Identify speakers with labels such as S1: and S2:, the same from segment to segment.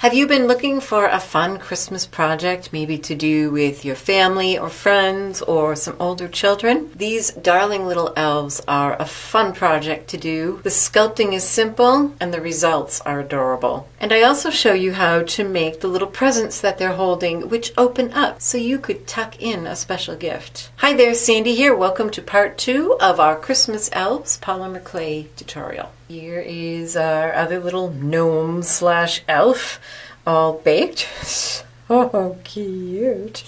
S1: Have you been looking for a fun Christmas project, maybe to do with your family or friends or some older children? These darling little elves are a fun project to do. The sculpting is simple and the results are adorable. And I also show you how to make the little presents that they're holding, which open up so you could tuck in a special gift. Hi there, Sandy here. Welcome to part 2 of our Christmas Elves polymer clay tutorial. Here is our other little gnome / elf, all baked. So cute.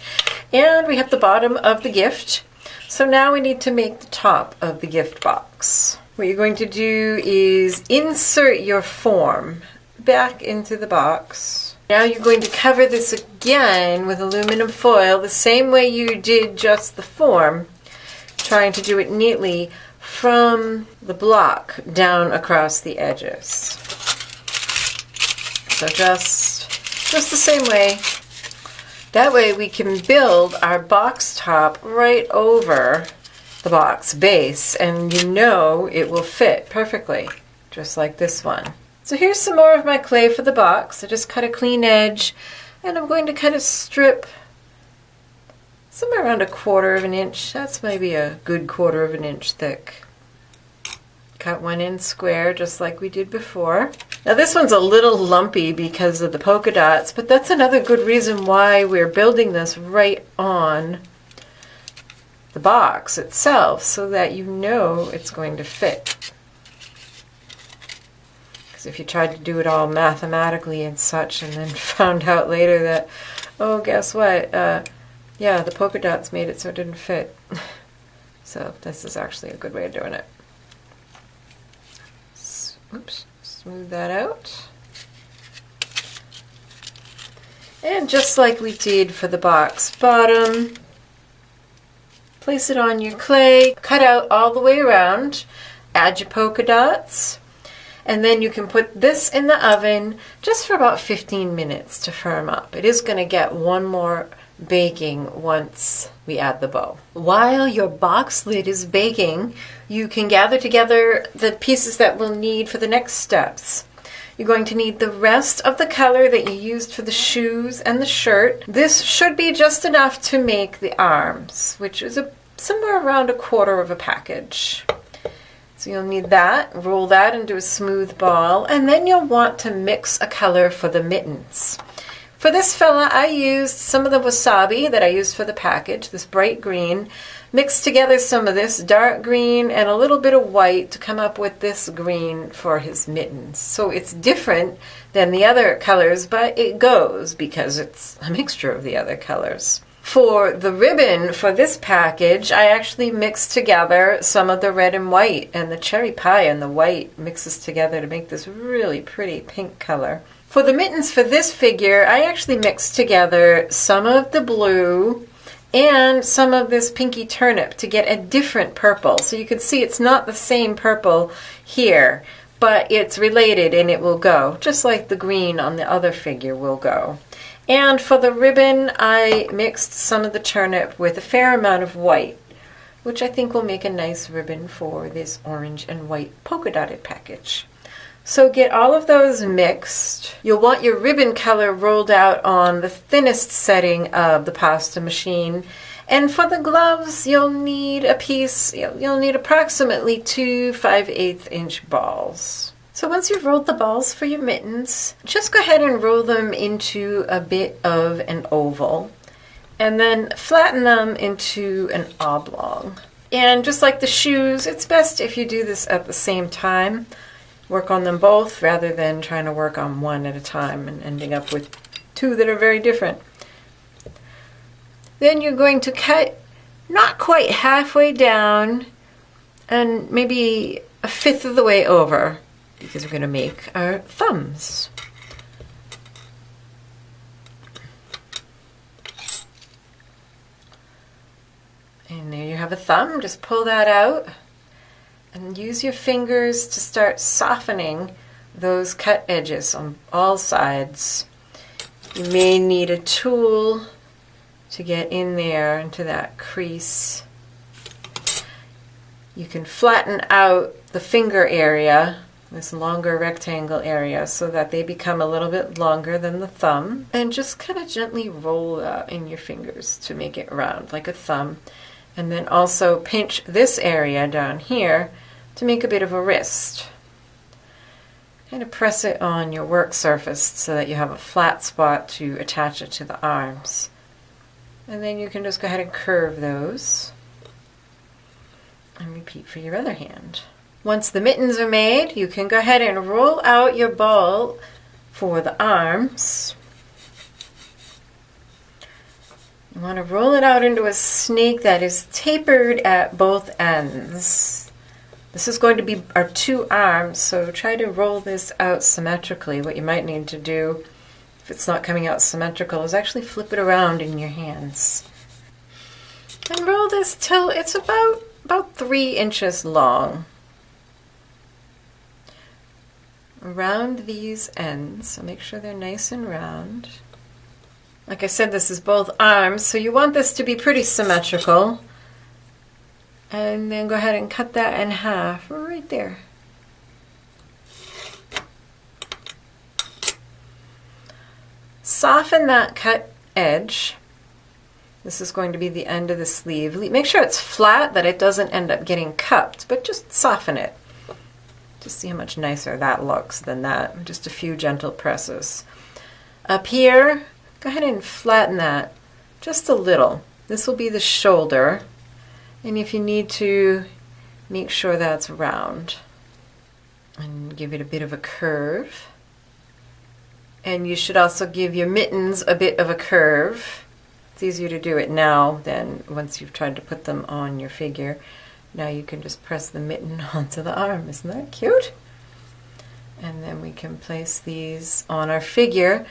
S1: And we have the bottom of the gift. So now we need to make the top of the gift box. What you're going to do is insert your form back into the box. Now you're going to cover this again with aluminum foil, the same way you did just the form, trying to do it neatly from the block down across the edges. So just the same way. That way we can build our box top right over the box base, and you know it will fit perfectly, just like this one. So here's some more of my clay for the box. I just cut a clean edge, and I'm going to kind of strip somewhere around 1/4 of an inch. That's maybe a good 1/4 of an inch thick. Cut one in square just like we did before. Now this one's a little lumpy because of the polka dots, but that's another good reason why we're building this right on the box itself, so that you know it's going to fit. Because if you tried to do it all mathematically and such and then found out later that, oh, guess what? Yeah, the polka dots made it so it didn't fit. So this is actually a good way of doing it. Oops, smooth that out. And just like we did for the box bottom, place it on your clay, cut out all the way around, add your polka dots, and then you can put this in the oven just for about 15 minutes to firm up. It is going to get one more baking once we add the bow. While your box lid is baking, you can gather together the pieces that we'll need for the next steps. You're going to need the rest of the color that you used for the shoes and the shirt. This should be just enough to make the arms, which is somewhere around 1/4 of a package. So you'll need that, roll that into a smooth ball, and then you'll want to mix a color for the mittens. For this fella, I used some of the wasabi that I used for the package, this bright green, mixed together some of this dark green and a little bit of white to come up with this green for his mittens. So it's different than the other colors, but it goes because it's a mixture of the other colors. For the ribbon for this package, I actually mixed together some of the red and white, and the cherry pie and the white mixes together to make this really pretty pink color. For the mittens for this figure, I actually mixed together some of the blue and some of this pinky turnip to get a different purple. So you can see it's not the same purple here, but it's related and it will go, just like the green on the other figure will go. And for the ribbon, I mixed some of the turnip with a fair amount of white, which I think will make a nice ribbon for this orange and white polka dotted package. So get all of those mixed. You'll want your ribbon color rolled out on the thinnest setting of the pasta machine. And for the gloves, you'll need a piece, you'll need approximately 2 5/8 inch balls. So once you've rolled the balls for your mittens, just go ahead and roll them into a bit of an oval, and then flatten them into an oblong. And just like the shoes, it's best if you do this at the same time. Work on them both rather than trying to work on one at a time and ending up with 2 that are very different. Then you're going to cut not quite halfway down and maybe 1/5 of the way over, because we're going to make our thumbs. And there you have a thumb. Just pull that out and use your fingers to start softening those cut edges on all sides. You may need a tool to get in there into that crease. You can flatten out the finger area this longer rectangle area so that they become a little bit longer than the thumb. And just kind of gently roll that in your fingers to make it round like a thumb. And then also pinch this area down here to make a bit of a wrist. Kind of press it on your work surface so that you have a flat spot to attach it to the arms. And then you can just go ahead and curve those. And repeat for your other hand. Once the mittens are made, you can go ahead and roll out your ball for the arms. You want to roll it out into a snake that is tapered at both ends. This is going to be our two arms, so try to roll this out symmetrically. What you might need to do, if it's not coming out symmetrical, is actually flip it around in your hands. And roll this till it's about 3 inches long. Around these ends, so make sure they're nice and round. Like I said, this is both arms, so you want this to be pretty symmetrical. And then go ahead and cut that in half right there. Soften that cut edge. This is going to be the end of the sleeve. Make sure it's flat, that it doesn't end up getting cupped, but just soften it. Just see how much nicer that looks than that. Just a few gentle presses. Up here, go ahead and flatten that just a little. This will be the shoulder. And if you need to, make sure that's round. And give it a bit of a curve. And you should also give your mittens a bit of a curve. It's easier to do it now than once you've tried to put them on your figure. Now you can just press the mitten onto the arm. Isn't that cute? And then we can place these on our figure.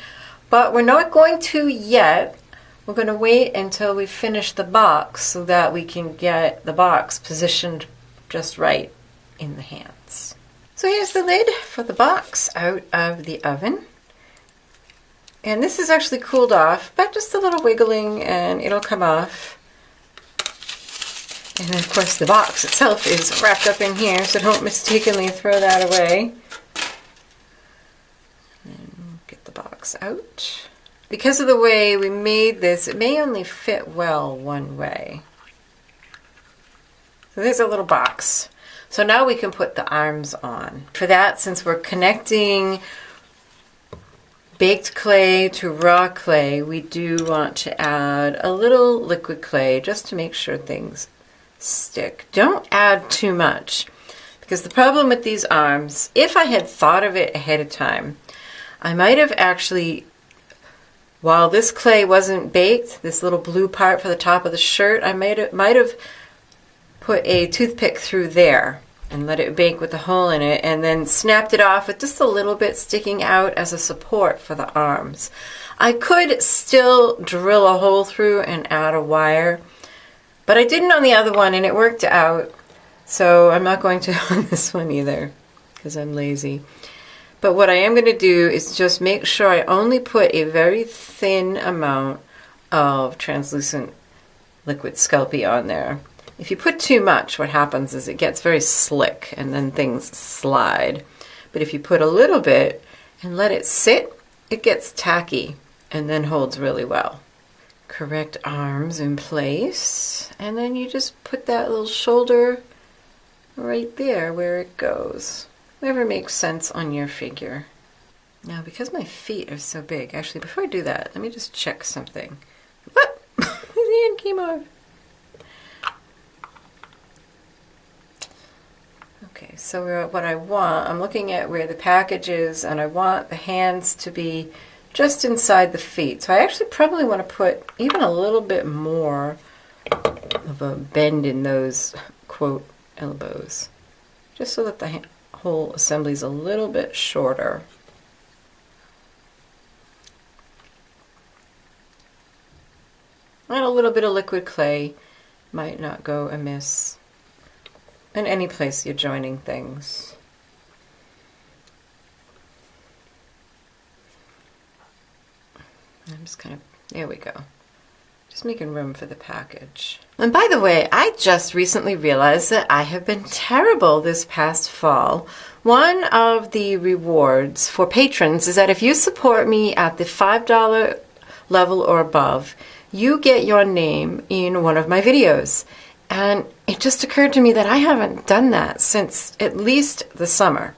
S1: But we're not going to yet. We're going to wait until we finish the box so that we can get the box positioned just right in the hands. So here's the lid for the box out of the oven. And this is actually cooled off, but just a little wiggling and it'll come off. And of course the box itself is wrapped up in here, so don't mistakenly throw that away. And get the box out. Because of the way we made this, it may only fit well one way. So there's a little box. So now we can put the arms on. For that, since we're connecting baked clay to raw clay, we do want to add a little liquid clay just to make sure things stick. Don't add too much, because the problem with these arms, if I had thought of it ahead of time, I might have actually, while this clay wasn't baked, this little blue part for the top of the shirt, I might have put a toothpick through there and let it bake with a hole in it, and then snapped it off with just a little bit sticking out as a support for the arms. I could still drill a hole through and add a wire, but I didn't on the other one and it worked out, so I'm not going to on this one either because I'm lazy. But what I am going to do is just make sure I only put a very thin amount of translucent liquid Sculpey on there. If you put too much, what happens is it gets very slick and then things slide. But if you put a little bit and let it sit, it gets tacky and then holds really well. Correct arms in place, and then you just put that little shoulder right there where it goes. Whatever makes sense on your figure. Now, because my feet are so big, actually, before I do that, let me just check something. What? The hand came off. Okay, so what I want, I'm looking at where the package is, and I want the hands to be just inside the feet. So I actually probably want to put even a little bit more of a bend in those, quote, elbows, just so that the whole assembly is a little bit shorter. And a little bit of liquid clay might not go amiss in any place you're joining things. I'm just kind of, there we go. Just making room for the package. And by the way, I just recently realized that I have been terrible this past fall. One of the rewards for patrons is that if you support me at the $5 level or above, you get your name in one of my videos. And it just occurred to me that I haven't done that since at least the summer.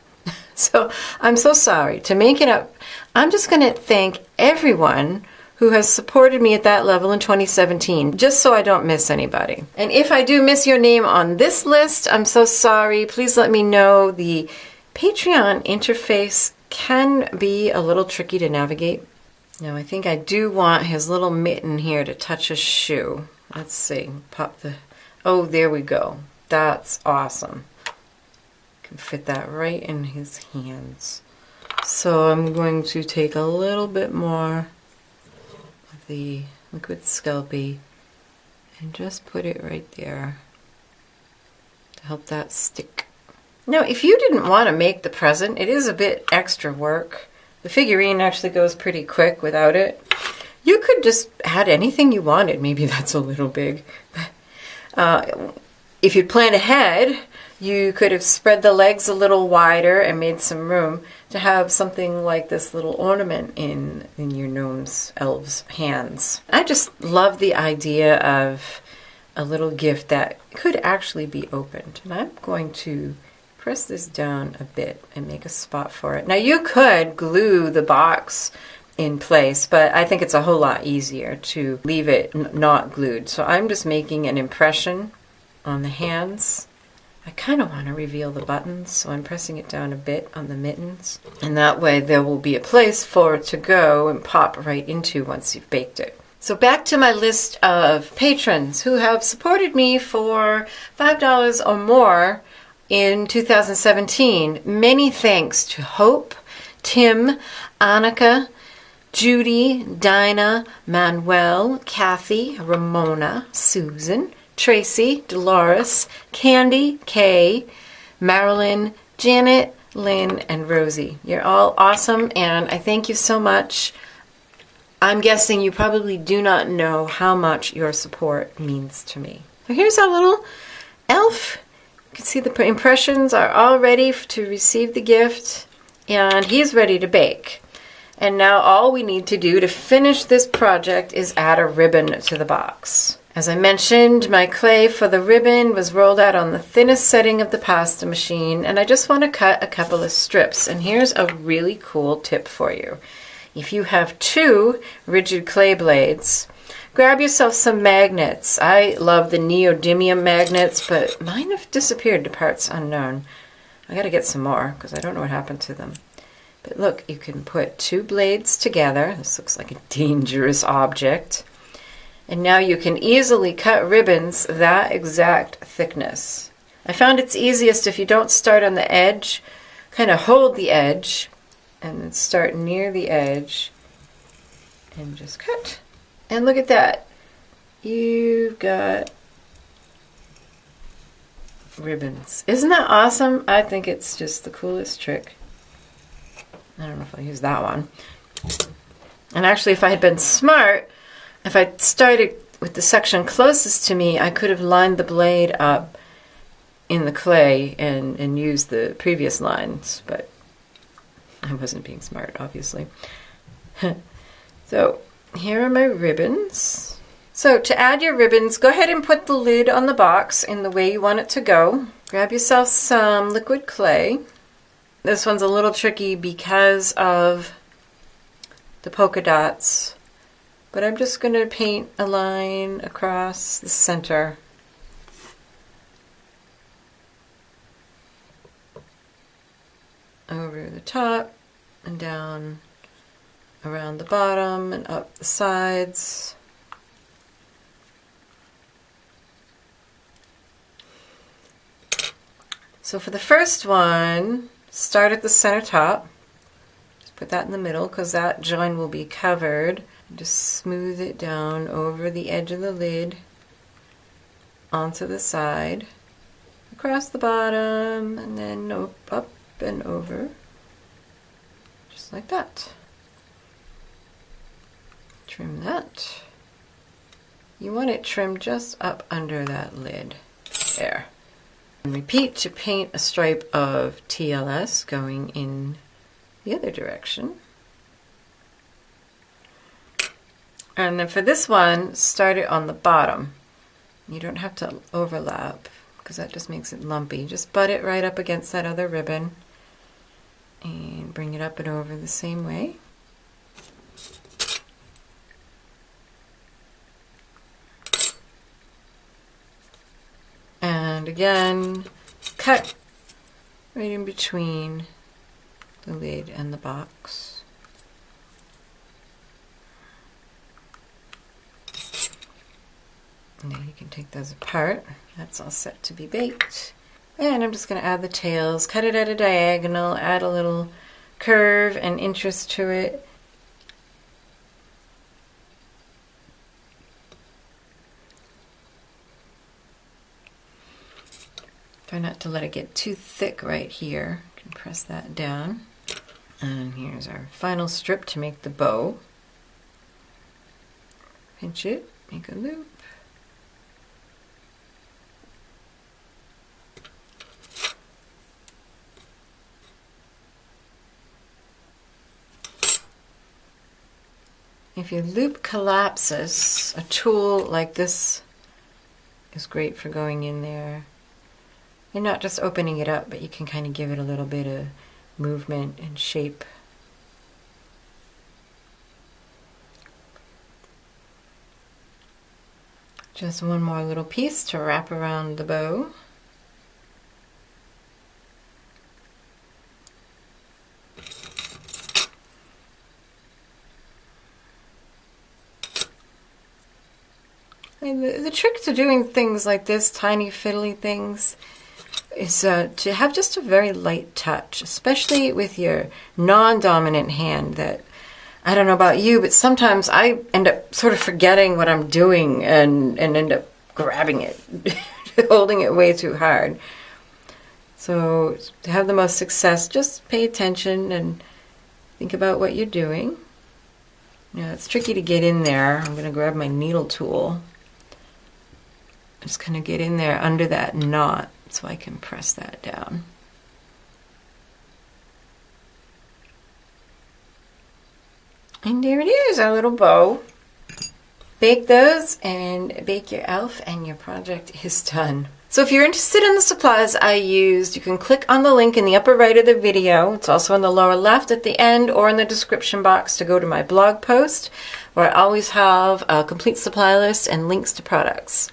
S1: So I'm so sorry. To make it up, I'm just going to thank everyone who has supported me at that level in 2017, just so I don't miss anybody. And if I do miss your name on this list, I'm so sorry. Please let me know. The Patreon interface can be a little tricky to navigate. Now, I think I do want his little mitten here to touch a shoe. Let's see. Pop the... Oh, there we go. That's awesome. Can fit that right in his hands. So I'm going to take a little bit more of the liquid Sculpey and just put it right there to help that stick. Now, if you didn't want to make the present, it is a bit extra work. The figurine actually goes pretty quick without it. You could just add anything you wanted. Maybe that's a little big. If you'd planned ahead, you could have spread the legs a little wider and made some room to have something like this little ornament in your gnome's elves' hands. I just love the idea of a little gift that could actually be opened. And I'm going to press this down a bit and make a spot for it. Now you could glue the box in place, but I think it's a whole lot easier to leave it not glued. So I'm just making an impression on the hands. I kind of want to reveal the buttons, so I'm pressing it down a bit on the mittens. And that way there will be a place for it to go and pop right into once you've baked it. So back to my list of patrons who have supported me for $5 or more in 2017. Many thanks to Hope, Tim, Annika, Judy, Dinah, Manuel, Kathy, Ramona, Susan, Tracy, Dolores, Candy, Kay, Marilyn, Janet, Lynn, and Rosie. You're all awesome, and I thank you so much. I'm guessing you probably do not know how much your support means to me. So here's our little elf. You can see the impressions are all ready to receive the gift, and he's ready to bake. And now all we need to do to finish this project is add a ribbon to the box. As I mentioned, my clay for the ribbon was rolled out on the thinnest setting of the pasta machine, and I just want to cut a couple of strips. And here's a really cool tip for you. If you have 2 rigid clay blades, grab yourself some magnets. I love the neodymium magnets, but mine have disappeared to parts unknown. I gotta get some more because I don't know what happened to them. But look, you can put 2 blades together. This looks like a dangerous object. And now you can easily cut ribbons that exact thickness. I found it's easiest if you don't start on the edge, kind of hold the edge, and then start near the edge, and just cut. And look at that. You've got ribbons. Isn't that awesome? I think it's just the coolest trick. I don't know if I'll use that one. And actually, if I had been smart, if I started with the section closest to me, I could have lined the blade up in the clay and used the previous lines, but I wasn't being smart, obviously. So here are my ribbons. So to add your ribbons, go ahead and put the lid on the box in the way you want it to go. Grab yourself some liquid clay. This one's a little tricky because of the polka dots, but I'm just going to paint a line across the center. Over the top and down around the bottom and up the sides. So for the first one, start at the center top. Just put that in the middle because that join will be covered. Just smooth it down over the edge of the lid onto the side, across the bottom, and then up and over, just like that. Trim that. you want it trimmed just up under that lid. There. And repeat to paint a stripe of TLS going in the other direction. And then for this one, start it on the bottom. You don't have to overlap because that just makes it lumpy. Just butt it right up against that other ribbon and bring it up and over the same way. And again, cut right in between the lid and the box. Now you can take those apart. That's all set to be baked. And I'm just going to add the tails, cut it at a diagonal, add a little curve and interest to it. Try not to let it get too thick right here. You can press that down. And here's our final strip to make the bow. Pinch it, make a loop. If your loop collapses, a tool like this is great for going in there. You're not just opening it up, but you can kind of give it a little bit of movement and shape. Just one more little piece to wrap around the bow. The trick to doing things like this, tiny fiddly things, is to have just a very light touch, especially with your non-dominant hand. That, I don't know about you, but sometimes I end up sort of forgetting what I'm doing and end up grabbing it, holding it way too hard. So to have the most success, just pay attention and think about what you're doing. Now it's tricky to get in there. I'm going to grab my needle tool. Just kind of get in there under that knot so I can press that down. And there it is, our little bow. Bake those and bake your elf and your project is done. So if you're interested in the supplies I used, you can click on the link in the upper right of the video. It's also in the lower left at the end or in the description box to go to my blog post, where I always have a complete supply list and links to products.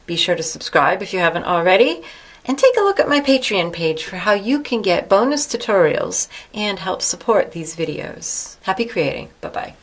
S1: Be sure to subscribe if you haven't already, and take a look at my Patreon page for how you can get bonus tutorials and help support these videos. Happy creating. Bye-bye.